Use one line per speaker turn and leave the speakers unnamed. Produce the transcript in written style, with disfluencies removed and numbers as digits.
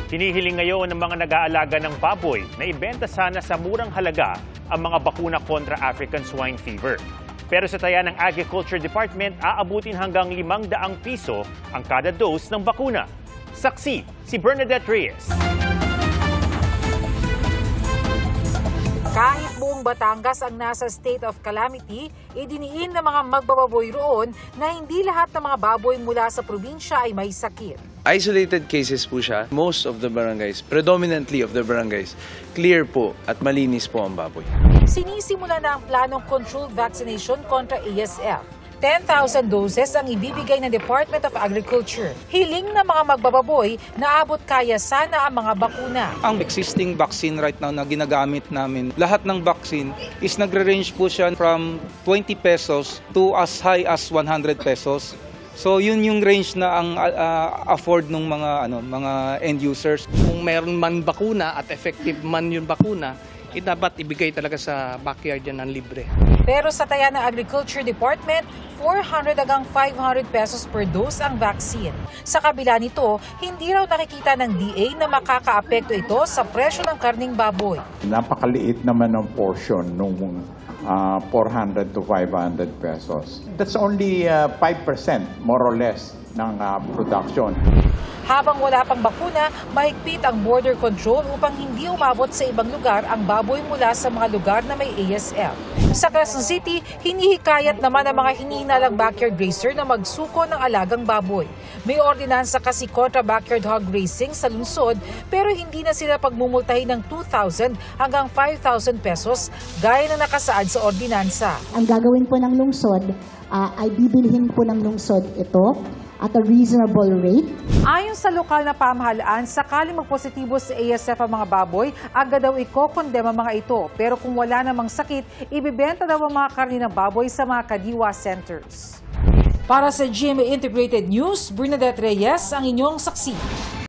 Hinihiling ngayon ng mga nag-aalaga ng baboy na ibenta sana sa murang halaga ang mga bakuna kontra African swine fever. Pero sa taya ng Agriculture Department, aabutin hanggang 500 piso ang kada dose ng bakuna. Saksi, si Bernadette Reyes.
Kahit buong Batangas ang nasa state of calamity, idiniin ng mga magbababoy roon na hindi lahat ng mga baboy mula sa probinsya ay may sakit.
Isolated cases po siya. Most of the barangays, predominantly of the barangays, clear po at malinis po ang baboy.
Sinisimula na ang planong controlled vaccination kontra ASF. 10,000 doses ang ibibigay ng Department of Agriculture. Hiling ng mga magbababoy na abot kaya sana ang mga bakuna.
Ang existing vaccine right now na ginagamit namin, lahat ng vaccine is nagre-range po siya from 20 pesos to as high as 100 pesos. So yun yung range na ang afford ng mga end users.
Kung meron man bakuna at effective man yung bakuna, dapat ibigay talaga sa backyard yan ng libre.
Pero sa taya ng Agriculture Department, 400 hanggang 500 pesos per dose ang vaccine. Sa kabila nito, hindi raw nakikita ng DA na makakaapekto ito sa presyo ng karning baboy.
Napakaliit naman ang portion nung 400 to 500 pesos. That's only 5% more or less ng production.
Habang wala pang bakuna, mahigpit ang border control upang hindi umabot sa ibang lugar ang baboy mula sa mga lugar na may ASF. Sa Quezon City, hinihikayat naman ang mga hinihinalang backyard racer na magsuko ng alagang baboy. May ordinansa kasi kontra backyard hog racing sa lungsod pero hindi na sila pagmumultahin ng 2,000 hanggang 5,000 pesos gaya na nakasaad sa ordinansa.
Ang gagawin po ng lungsod ay bibilhin po ng lungsod ito at a reasonable rate.
Ayon sa lokal na pamahalaan, sakaling magpositibo sa ASF ang mga baboy, agad daw ikokondem ang mga ito. Pero kung wala namang sakit, ibibenta daw ang mga karne ng baboy sa mga kadiwa centers. Para sa GMA Integrated News, Bernadette Reyes, ang inyong saksi.